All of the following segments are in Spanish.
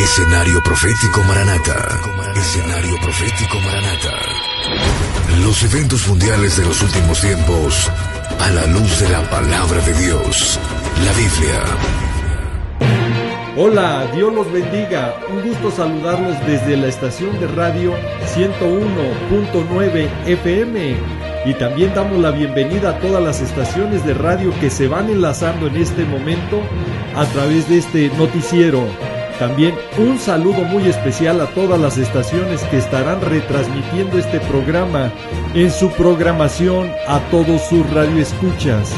Escenario Profético Maranata. Escenario Profético Maranata. Los eventos mundiales de los últimos tiempos a la luz de la palabra de Dios, la Biblia. Hola, Dios los bendiga. Un gusto saludarlos desde la estación de radio 101.9 FM. Y también damos la bienvenida a todas las estaciones de radio que se van enlazando en este momento a través de este noticiero. También un saludo muy especial a todas las estaciones que estarán retransmitiendo este programa en su programación a todos sus radioescuchas.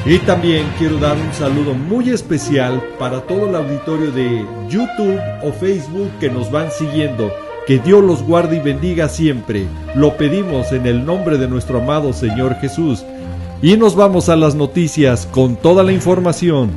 Y también quiero dar un saludo muy especial para todo el auditorio de YouTube o Facebook que nos van siguiendo. Que Dios los guarde y bendiga siempre. Lo pedimos en el nombre de nuestro amado Señor Jesús. Y nos vamos a las noticias con toda la información.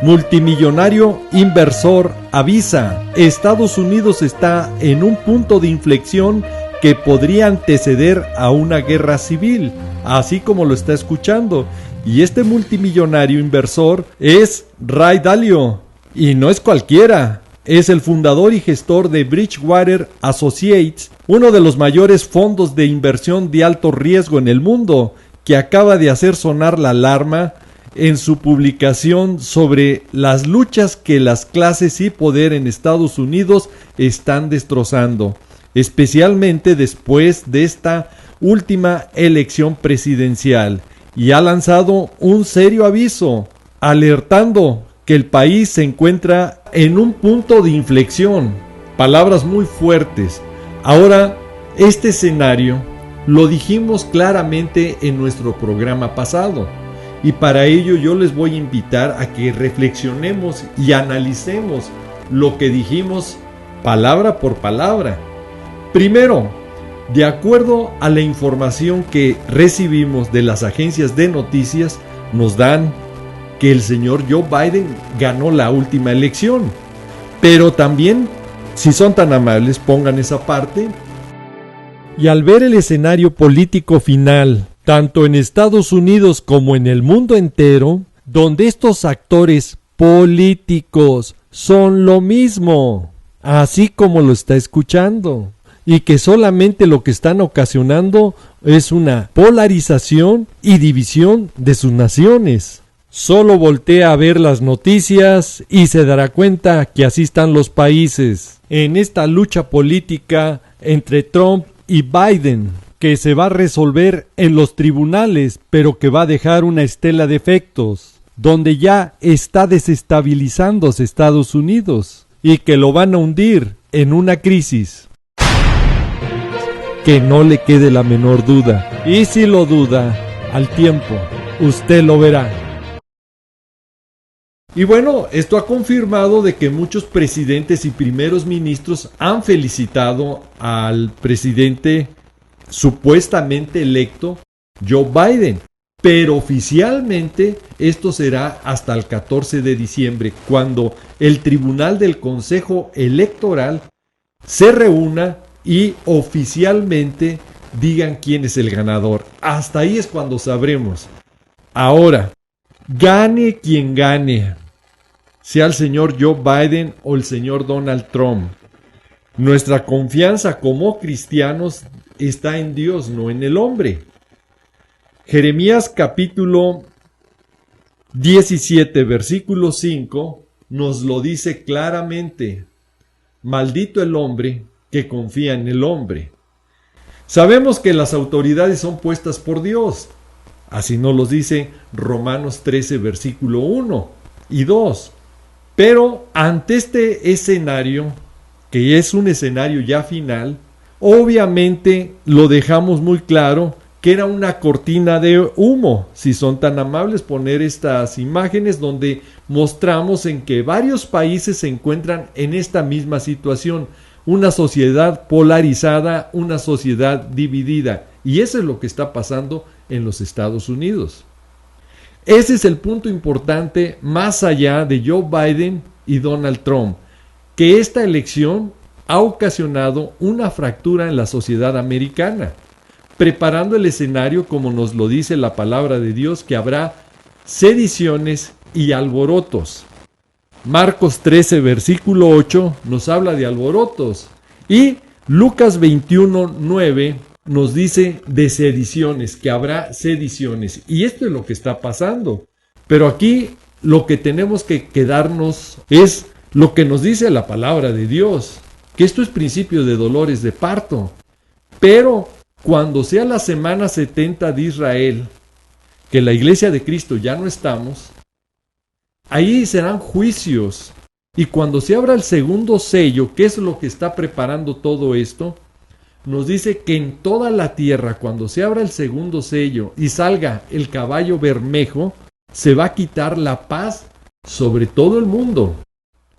Multimillonario inversor avisa: Estados Unidos está en un punto de inflexión que podría anteceder a una guerra civil, así como lo está escuchando. Y este multimillonario inversor es Ray Dalio, y no es cualquiera. Es el fundador y gestor de Bridgewater Associates, uno de los mayores fondos de inversión de alto riesgo en el mundo, que acaba de hacer sonar la alarma en su publicación sobre las luchas que las clases y poder en Estados Unidos están destrozando, especialmente después de esta última elección presidencial, y ha lanzado un serio aviso, alertando que el país se encuentra en un punto de inflexión. Palabras muy fuertes. Ahora, este escenario lo dijimos claramente en nuestro programa pasado, y para ello yo les voy a invitar a que reflexionemos y analicemos lo que dijimos palabra por palabra. Primero, de acuerdo a la información que recibimos de las agencias de noticias, nos dan que el señor Joe Biden ganó la última elección. Pero también, si son tan amables, pongan esa parte. Y al ver el escenario político final, tanto en Estados Unidos como en el mundo entero, donde estos actores políticos son lo mismo, así como lo está escuchando, y que solamente lo que están ocasionando es una polarización y división de sus naciones. Solo voltea a ver las noticias y se dará cuenta que así están los países en esta lucha política entre Trump y Biden, que se va a resolver en los tribunales, pero que va a dejar una estela de efectos, donde ya está desestabilizándose Estados Unidos y que lo van a hundir en una crisis. Que no le quede la menor duda, y si lo duda, al tiempo, usted lo verá. Y bueno, esto ha confirmado de que muchos presidentes y primeros ministros han felicitado al presidente supuestamente electo Joe Biden, pero oficialmente esto será hasta el 14 de diciembre, cuando el Tribunal del Consejo Electoral se reúna y oficialmente digan quién es el ganador. Hasta ahí es cuando sabremos. Ahora, gane quien gane, sea el señor Joe Biden o el señor Donald Trump, nuestra confianza como cristianos está en Dios, no en el hombre. Jeremías capítulo 17, versículo 5, nos lo dice claramente: maldito el hombre que confía en el hombre. Sabemos que las autoridades son puestas por Dios, así nos lo dice Romanos 13, versículo 1 y 2. Pero ante este escenario, que es un escenario ya final, obviamente lo dejamos muy claro que era una cortina de humo. Si son tan amables, poner estas imágenes donde mostramos en que varios países se encuentran en esta misma situación. Una sociedad polarizada, una sociedad dividida. Y eso es lo que está pasando en los Estados Unidos. Ese es el punto importante, más allá de Joe Biden y Donald Trump, que esta elección ha ocasionado una fractura en la sociedad americana, preparando el escenario, como nos lo dice la palabra de Dios, que habrá sediciones y alborotos. Marcos 13, versículo 8, nos habla de alborotos. Y Lucas 21, 9 nos dice de sediciones, que habrá sediciones. Y esto es lo que está pasando. Pero aquí lo que tenemos que quedarnos es lo que nos dice la palabra de Dios, que esto es principio de dolores de parto. Pero cuando sea la semana 70 de Israel, que la iglesia de Cristo ya no estamos, ahí serán juicios. Y cuando se abra el segundo sello, que es lo que está preparando todo esto, nos dice que en toda la tierra, cuando se abra el segundo sello y salga el caballo bermejo, se va a quitar la paz sobre todo el mundo,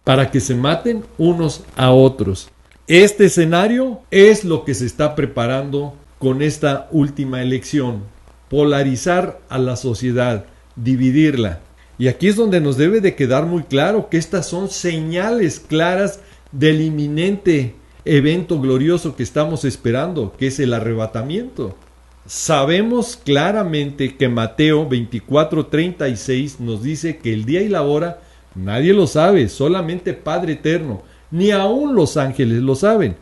para que se maten unos a otros. Este escenario es lo que se está preparando con esta última elección: polarizar a la sociedad, dividirla. Y aquí es donde nos debe de quedar muy claro que estas son señales claras del inminente evento glorioso que estamos esperando, que es el arrebatamiento. Sabemos claramente que Mateo 24:36 nos dice que el día y la hora nadie lo sabe, solamente Padre Eterno, ni aun los ángeles lo saben.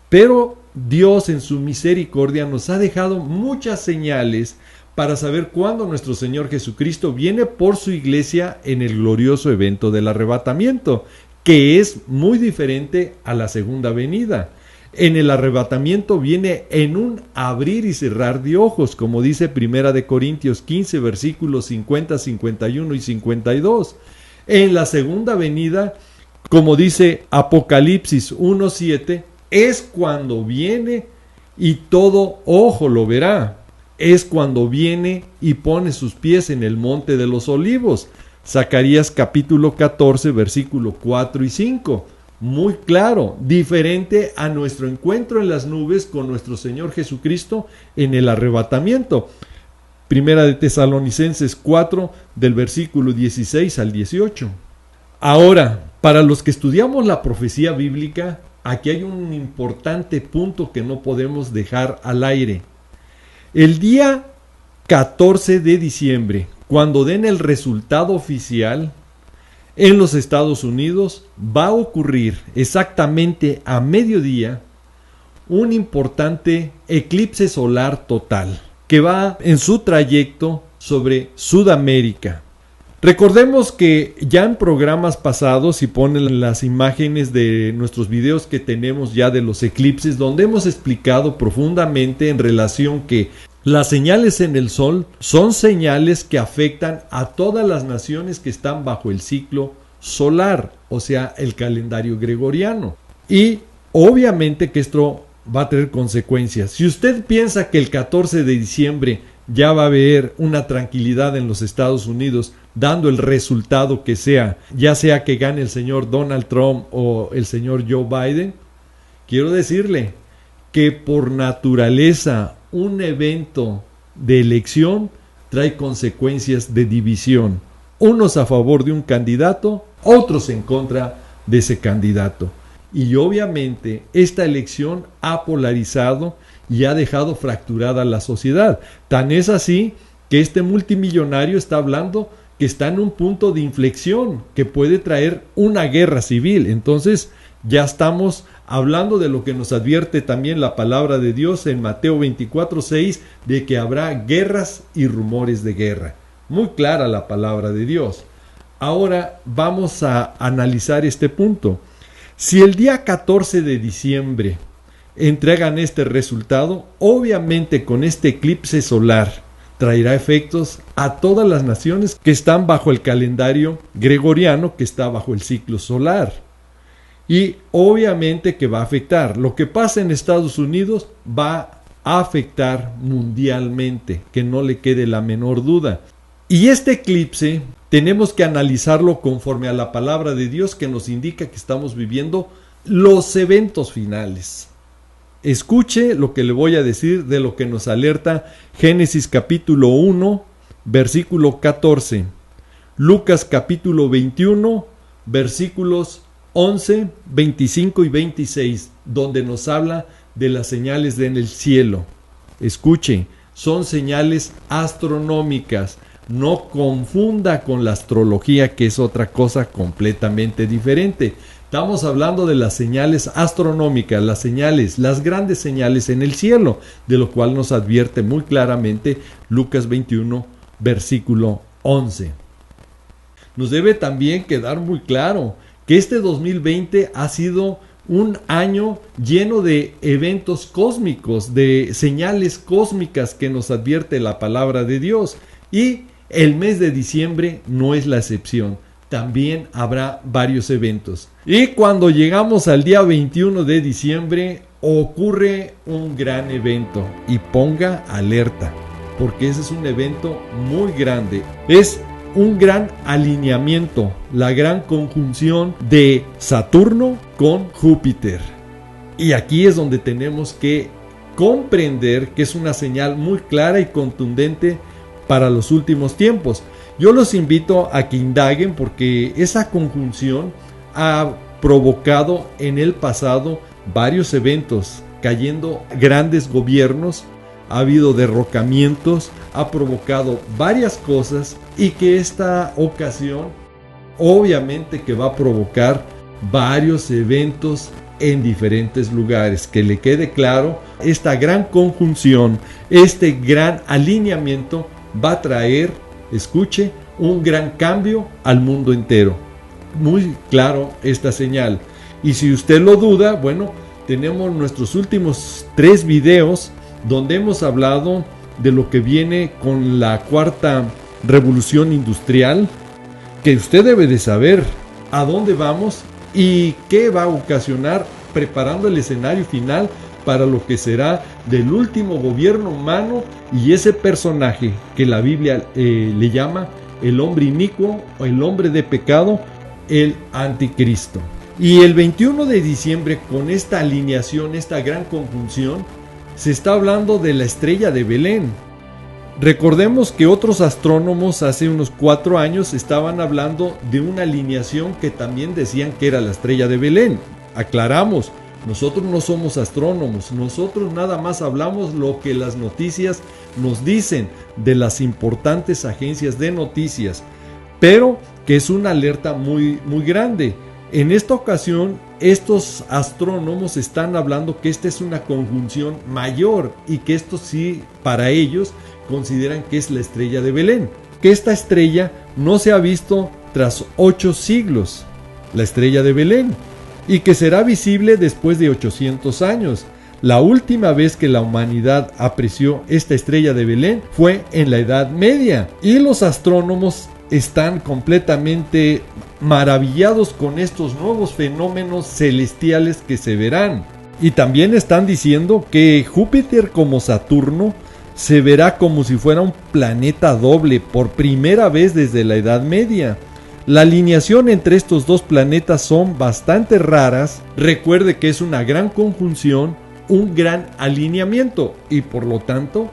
Pero Dios en su misericordia nos ha dejado muchas señales para saber cuándo nuestro Señor Jesucristo viene por su iglesia en el glorioso evento del arrebatamiento, que es muy diferente a la segunda venida. En el arrebatamiento viene en un abrir y cerrar de ojos, como dice 1 Corintios 15, versículos 50, 51 y 52. En la segunda venida, como dice Apocalipsis 1:7, es cuando viene y todo ojo lo verá. Es cuando viene y pone sus pies en el monte de los olivos. Zacarías capítulo 14, versículo 4 y 5. Muy claro, diferente a nuestro encuentro en las nubes con nuestro Señor Jesucristo en el arrebatamiento. Primera de Tesalonicenses 4, del versículo 16 al 18. Ahora, para los que estudiamos la profecía bíblica, aquí hay un importante punto que no podemos dejar al aire. El día 14 de diciembre, cuando den el resultado oficial en los Estados Unidos, va a ocurrir exactamente a mediodía un importante eclipse solar total que va en su trayecto sobre Sudamérica. Recordemos que ya en programas pasados, si ponen las imágenes de nuestros videos que tenemos ya de los eclipses, donde hemos explicado profundamente en relación que las señales en el sol son señales que afectan a todas las naciones que están bajo el ciclo solar, o sea, el calendario gregoriano. Y obviamente que esto va a tener consecuencias. Si usted piensa que el 14 de diciembre ya va a haber una tranquilidad en los Estados Unidos, dando el resultado que sea, ya sea que gane el señor Donald Trump o el señor Joe Biden, quiero decirle que por naturaleza un evento de elección trae consecuencias de división, unos a favor de un candidato, otros en contra de ese candidato. Y obviamente esta elección ha polarizado y ha dejado fracturada la sociedad. Tan es así que este multimillonario está hablando que está en un punto de inflexión que puede traer una guerra civil. Entonces ya estamos hablando de lo que nos advierte también la palabra de Dios en Mateo 24:6, de que habrá guerras y rumores de guerra. Muy clara la palabra de Dios. Ahora vamos a analizar este punto. Si el día 14 de diciembre entregan este resultado, obviamente con este eclipse solar traerá efectos a todas las naciones que están bajo el calendario gregoriano, que está bajo el ciclo solar. Y obviamente que va a afectar. Lo que pasa en Estados Unidos va a afectar mundialmente, que no le quede la menor duda. Y este eclipse tenemos que analizarlo conforme a la palabra de Dios, que nos indica que estamos viviendo los eventos finales. Escuche lo que le voy a decir de lo que nos alerta Génesis capítulo 1, versículo 14. Lucas capítulo 21, versículos 11, 25 y 26, donde nos habla de las señales en el cielo. Escuche, son señales astronómicas. no confunda con la astrología, que es otra cosa completamente diferente. Estamos hablando de las señales astronómicas, las grandes señales en el cielo, de lo cual nos advierte muy claramente Lucas 21, versículo 11. Nos debe también quedar muy claro que este 2020 ha sido un año lleno de eventos cósmicos, de señales cósmicas que nos advierte la palabra de Dios, y el mes de diciembre no es la excepción. También habrá varios eventos. Y cuando llegamos al día 21 de diciembre, ocurre un gran evento. Y ponga alerta, porque ese es un evento muy grande. Es un gran alineamiento, la gran conjunción de Saturno con Júpiter. Y aquí es donde tenemos que comprender que es una señal muy clara y contundente para los últimos tiempos. Yo los invito a que indaguen, porque esa conjunción ha provocado en el pasado varios eventos, cayendo grandes gobiernos, ha habido derrocamientos, ha provocado varias cosas, y que esta ocasión obviamente que va a provocar varios eventos en diferentes lugares. Que le quede claro, esta gran conjunción, este gran alineamiento va a traer, escuche, un gran cambio al mundo entero. Muy claro esta señal. Y si usted lo duda, bueno, tenemos nuestros últimos 3 videos donde hemos hablado de lo que viene con la cuarta revolución industrial, que usted debe de saber a dónde vamos y qué va a ocasionar, preparando el escenario final para lo que será del último gobierno humano y ese personaje que la Biblia le llama el hombre inicuo o el hombre de pecado, el anticristo. Y el 21 de diciembre, con esta alineación, esta gran conjunción, se está hablando de la estrella de Belén. Recordemos que otros astrónomos hace unos 4 años estaban hablando de una alineación que también decían que era la estrella de Belén. Aclaramos, nosotros no somos astrónomos, nosotros nada más hablamos lo que las noticias nos dicen de las importantes agencias de noticias, pero que es una alerta muy, muy grande. En esta ocasión, estos astrónomos están hablando que esta es una conjunción mayor, y que esto sí, para ellos, consideran que es la estrella de Belén, que esta estrella no se ha visto tras 8 siglos, la estrella de Belén, y que será visible después de 800 años. La última vez que la humanidad apreció esta estrella de Belén fue en la Edad Media, y los astrónomos están completamente maravillados con estos nuevos fenómenos celestiales que se verán. Y también están diciendo que Júpiter, como Saturno, se verá como si fuera un planeta doble por primera vez desde la Edad Media. La alineación entre estos dos planetas son bastante raras. Recuerde que es una gran conjunción, un gran alineamiento, y por lo tanto,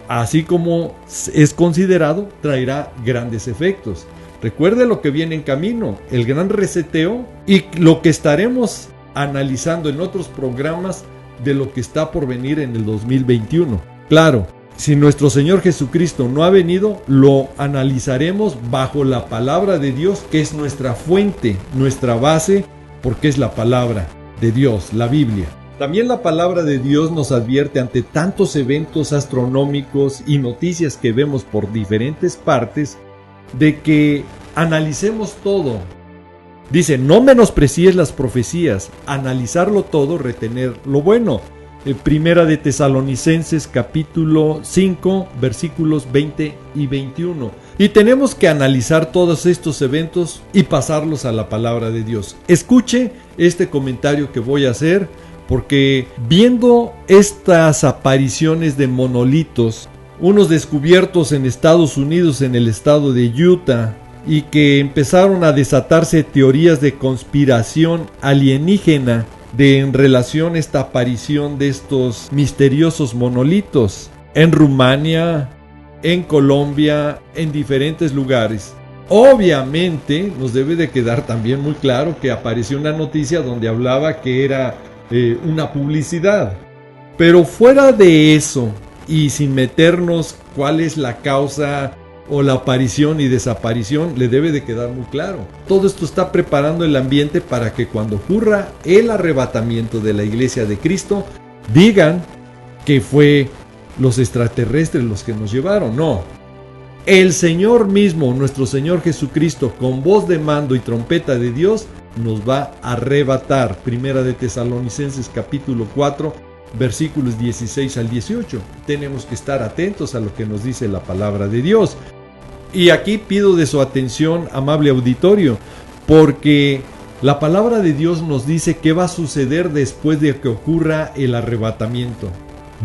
así como es considerado, traerá grandes efectos. Recuerde lo que viene en camino, el gran reseteo, y lo que estaremos analizando en otros programas de lo que está por venir en el 2021. Claro, si nuestro Señor Jesucristo no ha venido, lo analizaremos bajo la palabra de Dios, que es nuestra fuente, nuestra base, porque es la palabra de Dios, la Biblia. También la palabra de Dios nos advierte ante tantos eventos astronómicos y noticias que vemos por diferentes partes, de que analicemos todo. Dice, no menosprecies las profecías, analizarlo todo, retener lo bueno. Primera de Tesalonicenses capítulo 5 versículos 20 y 21. Y tenemos que analizar todos estos eventos y pasarlos a la palabra de Dios. Escuche este comentario que voy a hacer, porque viendo estas apariciones de monolitos, unos descubiertos en Estados Unidos, en el estado de Utah, y que empezaron a desatarse teorías de conspiración alienígena en relación a esta aparición de estos misteriosos monolitos en Rumania, en Colombia, en diferentes lugares. Obviamente nos debe de quedar también muy claro que apareció una noticia donde hablaba que era una publicidad. Pero fuera de eso, y sin meternos cuál es la causa o la aparición y desaparición, le debe de quedar muy claro. Todo esto está preparando el ambiente para que cuando ocurra el arrebatamiento de la iglesia de Cristo, digan que fue los extraterrestres los que nos llevaron. No. El Señor mismo, nuestro Señor Jesucristo, con voz de mando y trompeta de Dios, nos va a arrebatar. Primera de Tesalonicenses capítulo 4, versículos 16 al 18. Tenemos que estar atentos a lo que nos dice la palabra de Dios. Y aquí pido de su atención, amable auditorio, porque la palabra de Dios nos dice qué va a suceder después de que ocurra el arrebatamiento.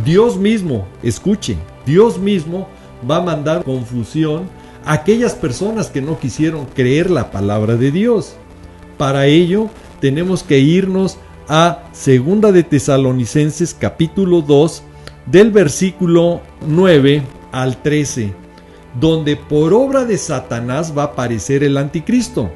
Dios mismo, escuchen, Dios mismo va a mandar confusión a aquellas personas que no quisieron creer la palabra de Dios. Para ello tenemos que irnos a Segunda de Tesalonicenses capítulo 2 del versículo 9 al 13, donde por obra de Satanás va a aparecer el anticristo.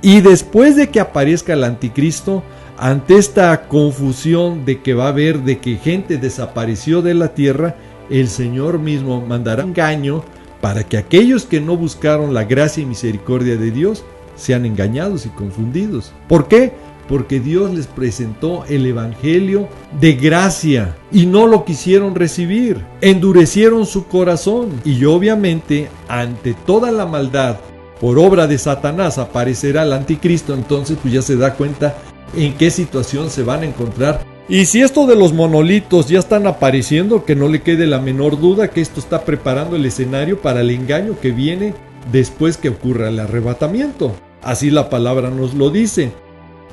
Y después de que aparezca el anticristo, ante esta confusión de que va a haber de que gente desapareció de la tierra, el Señor mismo mandará engaño para que aquellos que no buscaron la gracia y misericordia de Dios sean engañados y confundidos. ¿Por qué? Porque Dios les presentó el evangelio de gracia y no lo quisieron recibir. Endurecieron su corazón y obviamente ante toda la maldad por obra de Satanás aparecerá el anticristo. Entonces pues ya se da cuenta en qué situación se van a encontrar. Y si esto de los monolitos ya están apareciendo, que no le quede la menor duda que esto está preparando el escenario para el engaño que viene después que ocurra el arrebatamiento. Así la palabra nos lo dice.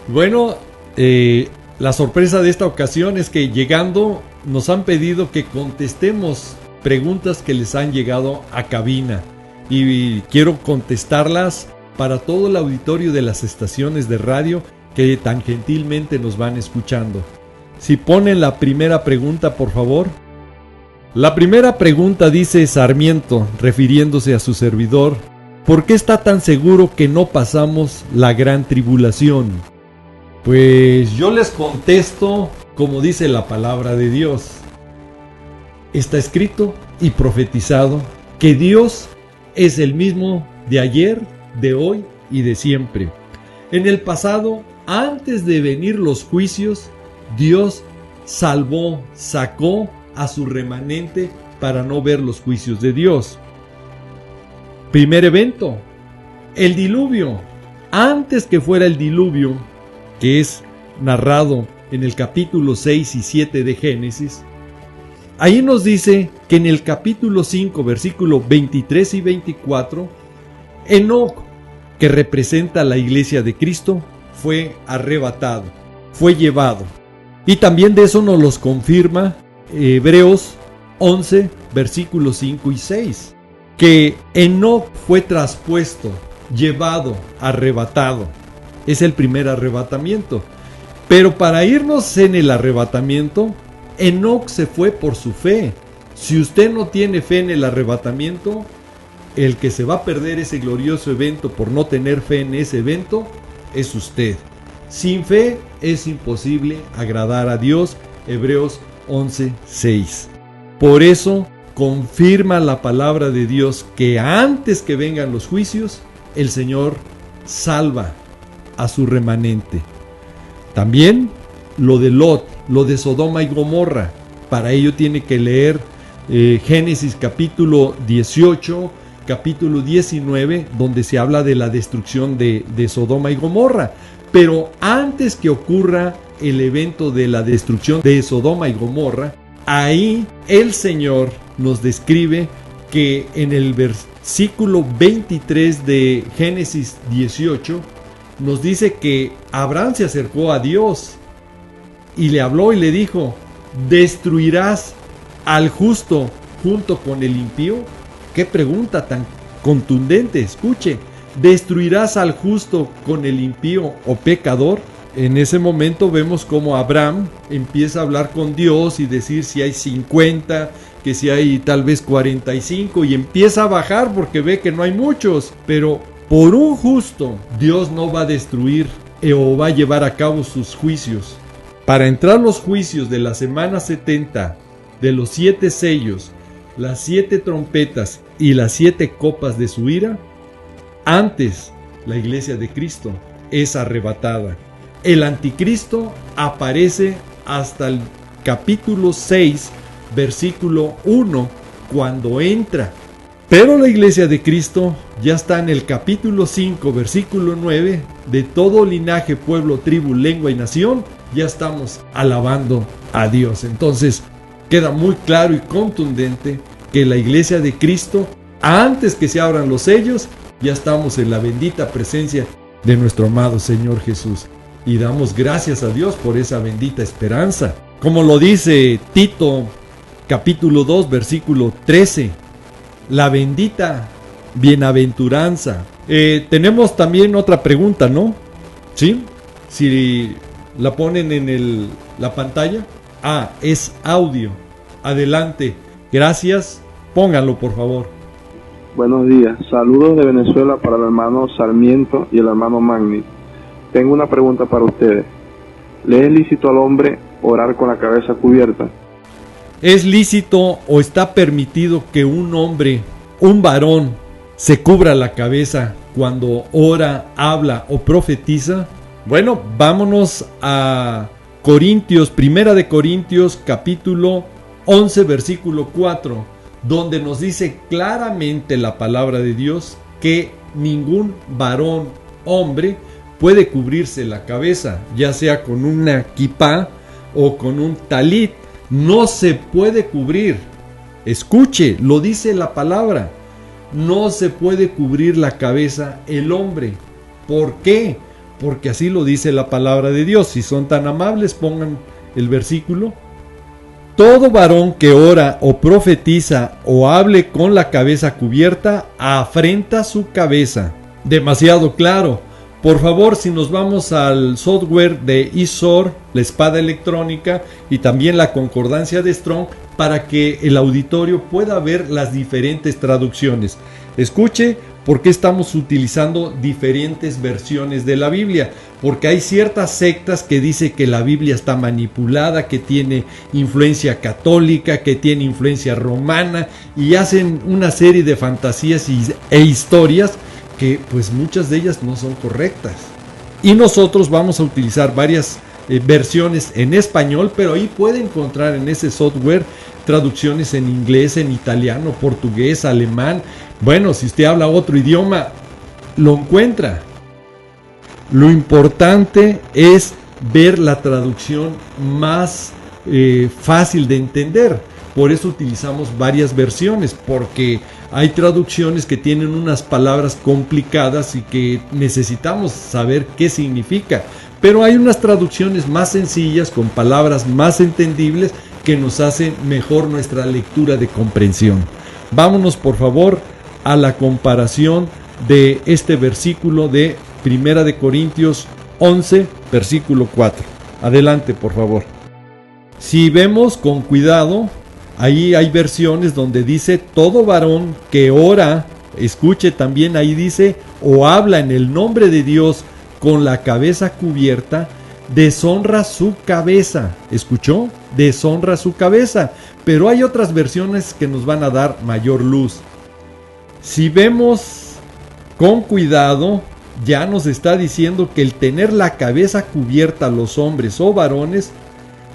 Bueno, la sorpresa de esta ocasión es que llegando nos han pedido que contestemos preguntas que les han llegado a cabina. Y quiero contestarlas para todo el auditorio de las estaciones de radio que tan gentilmente nos van escuchando. Si ponen la primera pregunta, por favor. La primera pregunta dice Sarmiento, refiriéndose a su servidor: ¿por qué está tan seguro que no pasamos la gran tribulación? Pues yo les contesto como dice la palabra de Dios. Está escrito y profetizado que Dios es el mismo de ayer, de hoy y de siempre. En el pasado, antes de venir los juicios, Dios sacó a su remanente para no ver los juicios de Dios. Primer evento, el diluvio. Antes que fuera el diluvio, que es narrado en el capítulo 6 y 7 de Génesis, ahí nos dice que en el capítulo 5, versículo 23 y 24, Enoc, que representa a la iglesia de Cristo, fue arrebatado, fue llevado. Y también de eso nos los confirma Hebreos 11, versículos 5 y 6, que Enoc fue traspuesto, llevado, arrebatado. Es el primer arrebatamiento. Pero para irnos en el arrebatamiento, Enoc se fue por su fe. Si usted no tiene fe en el arrebatamiento, el que se va a perder ese glorioso evento por no tener fe en ese evento es usted. Sin fe es imposible agradar a Dios. Hebreos 11:6. Por eso confirma la palabra de Dios que antes que vengan los juicios, el Señor salva a su remanente. También lo de Lot, lo de Sodoma y Gomorra. Para ello tiene que leer Génesis capítulo 18, capítulo 19, donde se habla de la destrucción de Sodoma y Gomorra. Pero antes que ocurra el evento de la destrucción de Sodoma y Gomorra, ahí el Señor nos describe que en el versículo 23 de Génesis 18 nos dice que Abraham se acercó a Dios y le habló y le dijo: ¿destruirás al justo junto con el impío? Qué pregunta tan contundente. Escuche, ¿destruirás al justo con el impío o pecador? En ese momento vemos cómo Abraham empieza a hablar con Dios y decir si hay 50, que si hay tal vez 45, y empieza a bajar porque ve que no hay muchos. Pero por un justo Dios no va a destruir o va a llevar a cabo sus juicios. Para entrar los juicios de la semana 70 de los 7 sellos las 7 trompetas y las 7 copas de su ira, antes la iglesia de Cristo es arrebatada. El anticristo aparece hasta el capítulo 6, versículo 1, cuando entra. Pero la iglesia de Cristo ya está en el capítulo 5, versículo 9, de todo linaje, pueblo, tribu, lengua y nación, ya estamos alabando a Dios. Entonces, queda muy claro y contundente que la iglesia de Cristo, antes que se abran los sellos, ya estamos en la bendita presencia de nuestro amado Señor Jesús. Y damos gracias a Dios por esa bendita esperanza. Como lo dice Tito, capítulo 2, versículo 13, la bendita bienaventuranza. Tenemos también otra pregunta, ¿no? ¿Sí? Si la ponen en la pantalla. Es audio. Adelante. Gracias. Pónganlo, por favor. Buenos días. Saludos de Venezuela para el hermano Sarmiento y el hermano Magni. Tengo una pregunta para ustedes. ¿Le es lícito al hombre orar con la cabeza cubierta? ¿Es lícito o está permitido que un hombre, un varón, se cubra la cabeza cuando ora, habla o profetiza? Bueno, vámonos a Corintios, Primera de Corintios, capítulo 11, versículo 4, donde nos dice claramente la palabra de Dios que ningún varón, hombre, puede cubrirse la cabeza, ya sea con una kipá o con un talit. No se puede cubrir. Escuche, lo dice la palabra. No se puede cubrir la cabeza el hombre. ¿Por qué? Porque así lo dice la palabra de Dios. Si son tan amables, pongan el versículo. Todo varón que ora o profetiza o hable con la cabeza cubierta, afrenta su cabeza. Demasiado claro. Por favor, si nos vamos al software de ISOR, la espada electrónica y también la concordancia de Strong, para que el auditorio pueda ver las diferentes traducciones. Escuche por qué estamos utilizando diferentes versiones de la Biblia. Porque hay ciertas sectas que dicen que la Biblia está manipulada, que tiene influencia católica, que tiene influencia romana, y hacen una serie de fantasías e historias que pues muchas de ellas no son correctas. Y nosotros vamos a utilizar varias versiones en español, pero ahí puede encontrar en ese software traducciones en inglés, en italiano, portugués, alemán. Bueno, si usted habla otro idioma, lo encuentra. Lo importante es ver la traducción más fácil de entender. Por eso utilizamos varias versiones, porque hay traducciones que tienen unas palabras complicadas y que necesitamos saber qué significa. Pero hay unas traducciones más sencillas, con palabras más entendibles, que nos hacen mejor nuestra lectura de comprensión. Vámonos, por favor, a la comparación de este versículo de Primera de Corintios 11, versículo 4. Adelante, por favor. Si vemos con cuidado, ahí hay versiones donde dice todo varón que ora, escuche también ahí dice, o habla en el nombre de Dios con la cabeza cubierta, deshonra su cabeza. ¿Escuchó? Deshonra su cabeza. Pero hay otras versiones que nos van a dar mayor luz. Si vemos con cuidado, ya nos está diciendo que el tener la cabeza cubierta a los hombres o varones,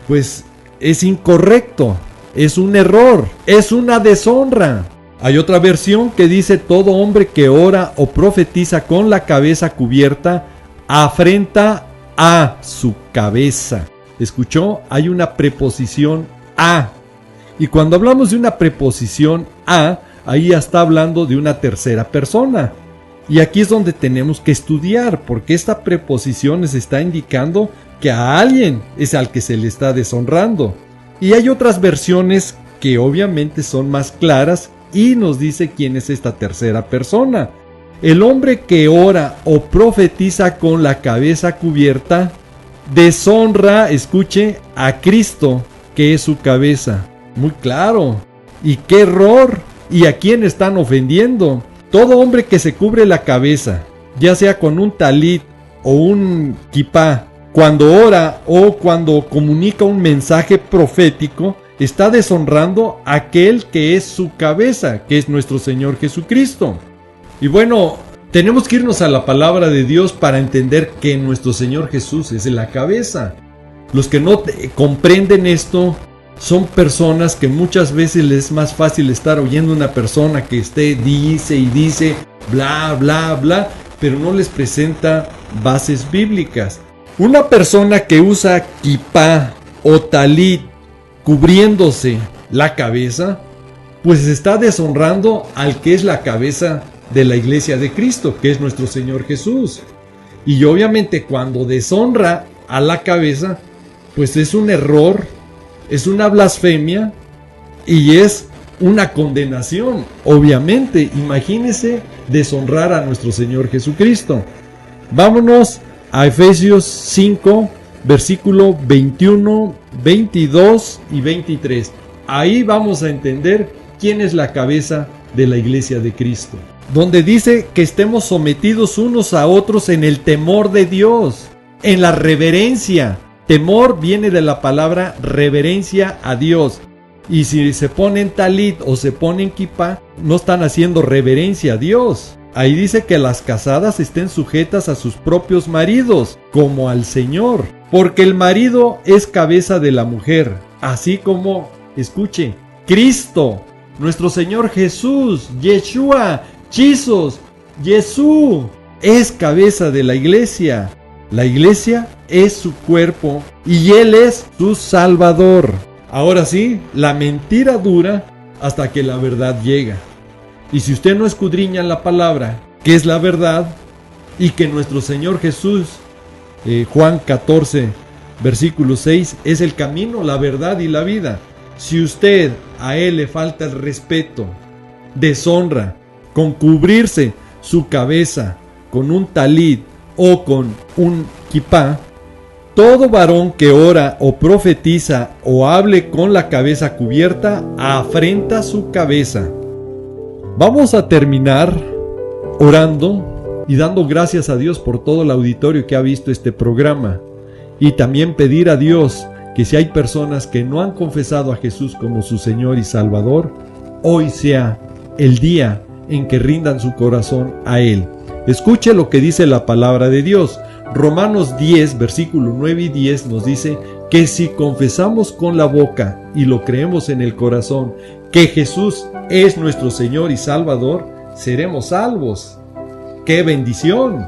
pues es incorrecto, es un error, es una deshonra. Hay otra versión que dice todo hombre que ora o profetiza con la cabeza cubierta, afrenta a su cabeza. ¿Escuchó? Hay una preposición a. Y cuando hablamos de una preposición a, ahí ya está hablando de una tercera persona. Y aquí es donde tenemos que estudiar, porque esta preposición nos está indicando que a alguien es al que se le está deshonrando. Y hay otras versiones que obviamente son más claras y nos dice quién es esta tercera persona. El hombre que ora o profetiza con la cabeza cubierta deshonra, escuche, a Cristo, que es su cabeza. Muy claro. ¿Y qué error? ¿Y a quién están ofendiendo? Todo hombre que se cubre la cabeza, ya sea con un talit o un kipá, cuando ora o cuando comunica un mensaje profético, está deshonrando a aquel que es su cabeza, que es nuestro Señor Jesucristo. Y bueno, tenemos que irnos a la palabra de Dios para entender que nuestro Señor Jesús es la cabeza. Los que no comprenden esto son personas que muchas veces les es más fácil estar oyendo a una persona que dice y dice bla bla bla, pero no les presenta bases bíblicas. Una persona que usa kipá o talit cubriéndose la cabeza, pues está deshonrando al que es la cabeza de la iglesia de Cristo, que es nuestro Señor Jesús. Y obviamente cuando deshonra a la cabeza, pues es un error, es una blasfemia y es una condenación. Obviamente, imagínese deshonrar a nuestro Señor Jesucristo. Vámonos a Efesios 5, versículo 21, 22 y 23. Ahí vamos a entender quién es la cabeza de la iglesia de Cristo, donde dice que estemos sometidos unos a otros en el temor de Dios, en la reverencia. Temor viene de la palabra reverencia a Dios. Y si se ponen talit o se ponen kipá, no están haciendo reverencia a Dios. Ahí dice que las casadas estén sujetas a sus propios maridos, como al Señor, porque el marido es cabeza de la mujer, así como, escuche, Cristo, nuestro Señor Jesús, Yeshua, Jesus, Jesús, es cabeza de la iglesia. La iglesia es su cuerpo y Él es su Salvador. Ahora sí, la mentira dura hasta que la verdad llega. Y si usted no escudriña la palabra, que es la verdad, y que nuestro Señor Jesús, Juan 14, versículo 6, es el camino, la verdad y la vida. Si usted a Él le falta el respeto, deshonra, con cubrirse su cabeza con un talit o con un kipá, todo varón que ora o profetiza o hable con la cabeza cubierta afrenta su cabeza. Vamos a terminar orando y dando gracias a Dios por todo el auditorio que ha visto este programa. Y también pedir a Dios que si hay personas que no han confesado a Jesús como su Señor y Salvador, hoy sea el día en que rindan su corazón a Él. Escuche lo que dice la palabra de Dios. Romanos 10, versículo 9 y 10 nos dice que si confesamos con la boca y lo creemos en el corazón que Jesús es nuestro Señor y Salvador, seremos salvos. ¡Qué bendición!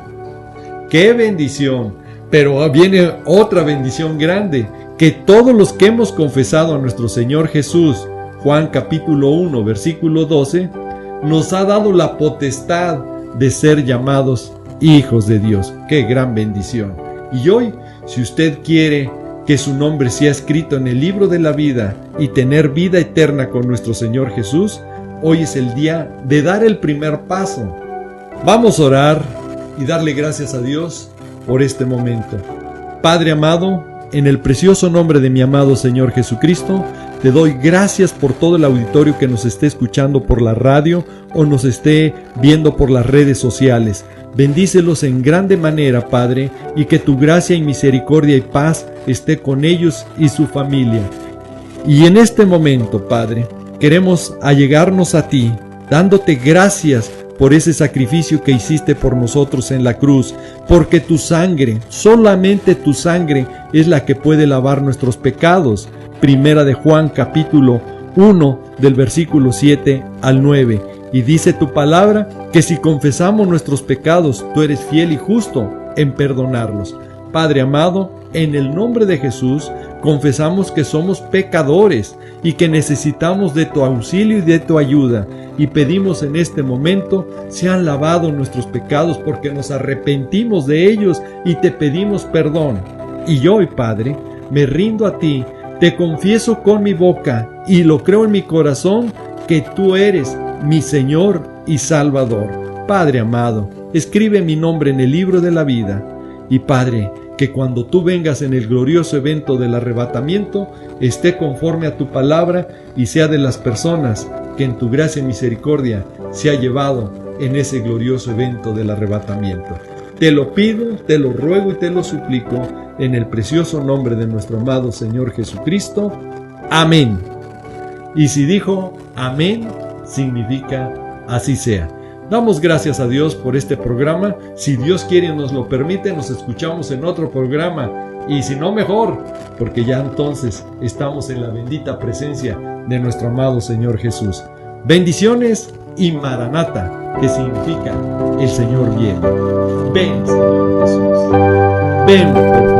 ¡Qué bendición! Pero viene otra bendición grande, que todos los que hemos confesado a nuestro Señor Jesús, Juan capítulo 1, versículo 12, nos ha dado la potestad de ser llamados hijos de Dios. ¡Qué gran bendición! Y hoy, si usted quiere que su nombre sea escrito en el libro de la vida y tener vida eterna con nuestro Señor Jesús, hoy es el día de dar el primer paso. Vamos a orar y darle gracias a Dios por este momento. Padre amado, en el precioso nombre de mi amado Señor Jesucristo, te doy gracias por todo el auditorio que nos esté escuchando por la radio o nos esté viendo por las redes sociales. Bendícelos en grande manera, Padre, y que tu gracia y misericordia y paz esté con ellos y su familia. Y en este momento, Padre, queremos allegarnos a ti, dándote gracias por ese sacrificio que hiciste por nosotros en la cruz, porque tu sangre, solamente tu sangre, es la que puede lavar nuestros pecados. Primera de Juan capítulo 1 del versículo 7 al 9. Y dice tu palabra que si confesamos nuestros pecados, tú eres fiel y justo en perdonarlos. Padre amado, en el nombre de Jesús, confesamos que somos pecadores y que necesitamos de tu auxilio y de tu ayuda. Y pedimos en este momento sean lavados nuestros pecados porque nos arrepentimos de ellos y te pedimos perdón. Y hoy, Padre, me rindo a ti, te confieso con mi boca y lo creo en mi corazón que tú eres mi Señor y Salvador. Padre amado, escribe mi nombre en el libro de la vida. Y Padre, que cuando tú vengas en el glorioso evento del arrebatamiento, esté conforme a tu palabra y sea de las personas que en tu gracia y misericordia se ha llevado en ese glorioso evento del arrebatamiento. Te lo pido, te lo ruego y te lo suplico en el precioso nombre de nuestro amado Señor Jesucristo. Amén Y si dijo amén, significa así sea. Damos gracias a Dios por este programa. Si Dios quiere y nos lo permite, nos escuchamos en otro programa. Y si no, mejor, porque ya entonces estamos en la bendita presencia de nuestro amado Señor Jesús. Bendiciones y Maranata, que significa el Señor viene. Ven, Señor Jesús. Ven, por favor.